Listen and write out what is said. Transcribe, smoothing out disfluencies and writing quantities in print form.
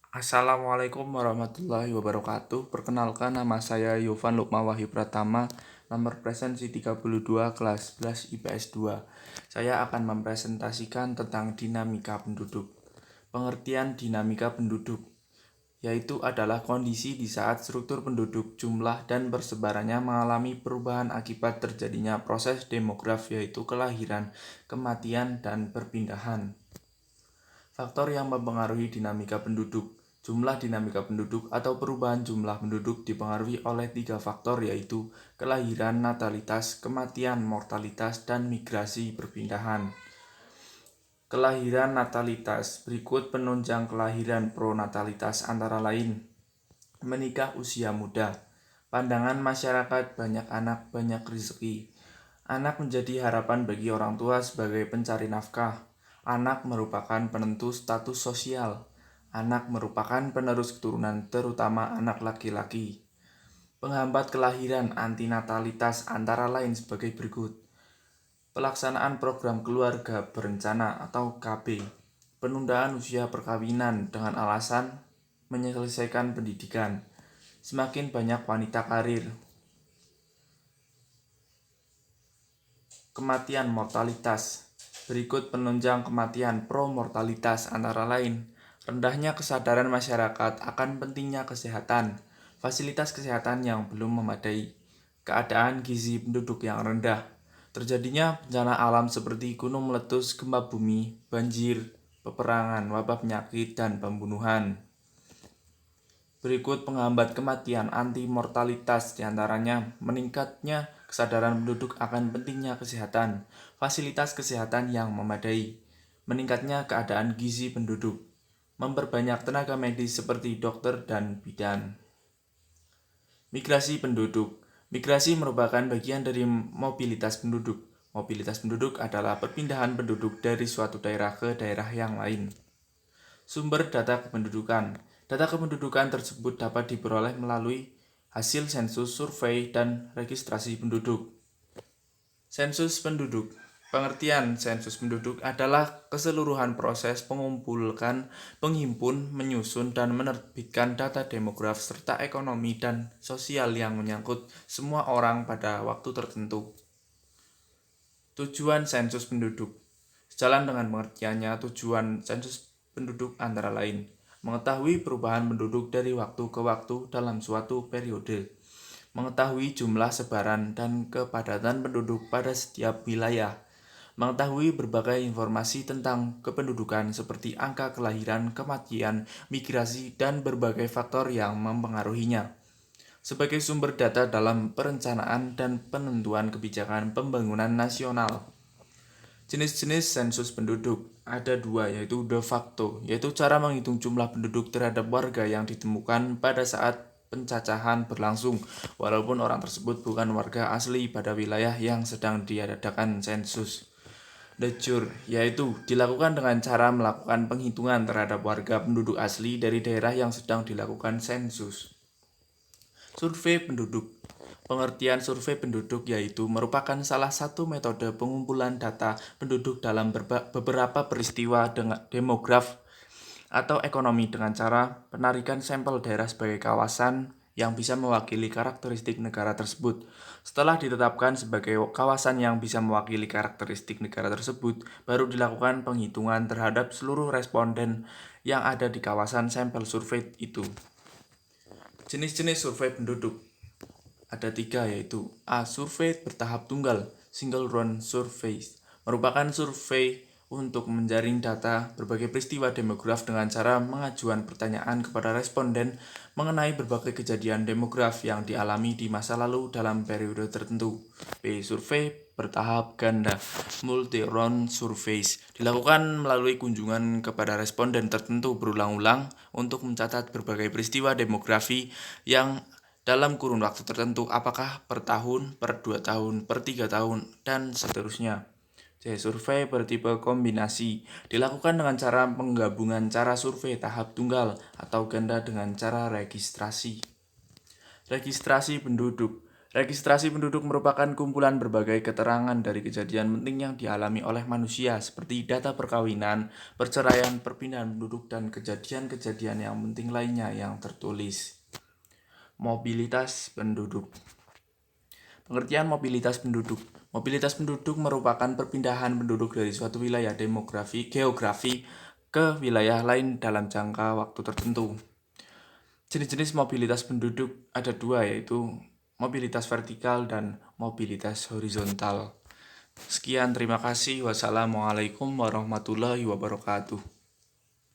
Assalamualaikum warahmatullahi wabarakatuh. Perkenalkan, nama saya Yovan Lukma Wahyu Pratama, nomor presensi 32, kelas 11 IPS 2. Saya akan mempresentasikan tentang dinamika penduduk. Pengertian dinamika penduduk yaitu adalah kondisi di saat struktur penduduk, jumlah, dan persebarannya mengalami perubahan akibat terjadinya proses demograf, yaitu kelahiran, kematian, dan perpindahan. Faktor yang mempengaruhi dinamika penduduk. Jumlah dinamika penduduk atau perubahan jumlah penduduk dipengaruhi oleh 3 faktor, yaitu kelahiran, natalitas, kematian, mortalitas, dan migrasi perpindahan. Kelahiran natalitas. Berikut penunjang kelahiran pronatalitas antara lain: menikah usia muda. Pandangan masyarakat banyak anak, banyak rezeki. Anak menjadi harapan bagi orang tua sebagai pencari nafkah. Anak merupakan penentu status sosial. Anak merupakan penerus keturunan, terutama anak laki-laki. Penghambat kelahiran antinatalitas antara lain sebagai berikut: pelaksanaan program keluarga berencana atau KB, penundaan usia perkawinan dengan alasan menyelesaikan pendidikan, semakin banyak wanita karir. Kematian mortalitas. Berikut penunjang kematian pro-mortalitas antara lain: rendahnya kesadaran masyarakat akan pentingnya kesehatan, fasilitas kesehatan yang belum memadai, keadaan gizi penduduk yang rendah, terjadinya bencana alam seperti gunung meletus, gempa bumi, banjir, peperangan, wabah penyakit, dan pembunuhan. Berikut penghambat kematian anti-mortalitas, diantaranya meningkatnya kesadaran penduduk akan pentingnya kesehatan, fasilitas kesehatan yang memadai, meningkatnya keadaan gizi penduduk, memperbanyak tenaga medis seperti dokter dan bidan. Migrasi penduduk. Migrasi merupakan bagian dari mobilitas penduduk. Mobilitas penduduk adalah perpindahan penduduk dari suatu daerah ke daerah yang lain. Sumber data kependudukan. Data kependudukan tersebut dapat diperoleh melalui hasil sensus, survei, dan registrasi penduduk. Sensus penduduk. Pengertian sensus penduduk adalah keseluruhan proses mengumpulkan, menghimpun, menyusun, dan menerbitkan data demograf serta ekonomi dan sosial yang menyangkut semua orang pada waktu tertentu. Tujuan sensus penduduk. Sejalan dengan pengertiannya, tujuan sensus penduduk antara lain: mengetahui perubahan penduduk dari waktu ke waktu dalam suatu periode, mengetahui jumlah sebaran dan kepadatan penduduk pada setiap wilayah, mengetahui berbagai informasi tentang kependudukan seperti angka kelahiran, kematian, migrasi, dan berbagai faktor yang mempengaruhinya, sebagai sumber data dalam perencanaan dan penentuan kebijakan pembangunan nasional. Jenis-jenis sensus penduduk ada 2, yaitu de facto, yaitu cara menghitung jumlah penduduk terhadap warga yang ditemukan pada saat pencacahan berlangsung, walaupun orang tersebut bukan warga asli pada wilayah yang sedang diadakan sensus. De jure, yaitu dilakukan dengan cara melakukan penghitungan terhadap warga penduduk asli dari daerah yang sedang dilakukan sensus. Survei penduduk. Pengertian survei penduduk yaitu merupakan salah satu metode pengumpulan data penduduk dalam beberapa peristiwa demograf atau ekonomi dengan cara penarikan sampel daerah sebagai kawasan yang bisa mewakili karakteristik negara tersebut. Setelah ditetapkan sebagai kawasan yang bisa mewakili karakteristik negara tersebut, baru dilakukan penghitungan terhadap seluruh responden yang ada di kawasan sampel survei itu. Jenis-jenis survei penduduk ada 3, yaitu A. Survei bertahap tunggal, single round surveys, merupakan survei untuk menjaring data berbagai peristiwa demograf dengan cara mengajukan pertanyaan kepada responden mengenai berbagai kejadian demograf yang dialami di masa lalu dalam periode tertentu. B. Survei bertahap ganda, multi-round surveys, dilakukan melalui kunjungan kepada responden tertentu berulang-ulang untuk mencatat berbagai peristiwa demografi yang dalam kurun waktu tertentu, apakah per tahun, per 2 tahun, per 3 tahun, dan seterusnya. C. Survei bertipe kombinasi, dilakukan dengan cara penggabungan cara survei tahap tunggal atau ganda dengan cara registrasi. Registrasi penduduk. Registrasi penduduk merupakan kumpulan berbagai keterangan dari kejadian penting yang dialami oleh manusia, seperti data perkawinan, perceraian, perpindahan penduduk, dan kejadian-kejadian yang penting lainnya yang tertulis. Mobilitas penduduk. Pengertian mobilitas penduduk. Mobilitas penduduk merupakan perpindahan penduduk dari suatu wilayah geografi ke wilayah lain dalam jangka waktu tertentu. Jenis-jenis mobilitas penduduk ada dua, yaitu mobilitas vertikal dan mobilitas horizontal. Sekian, terima kasih. Wassalamualaikum warahmatullahi wabarakatuh.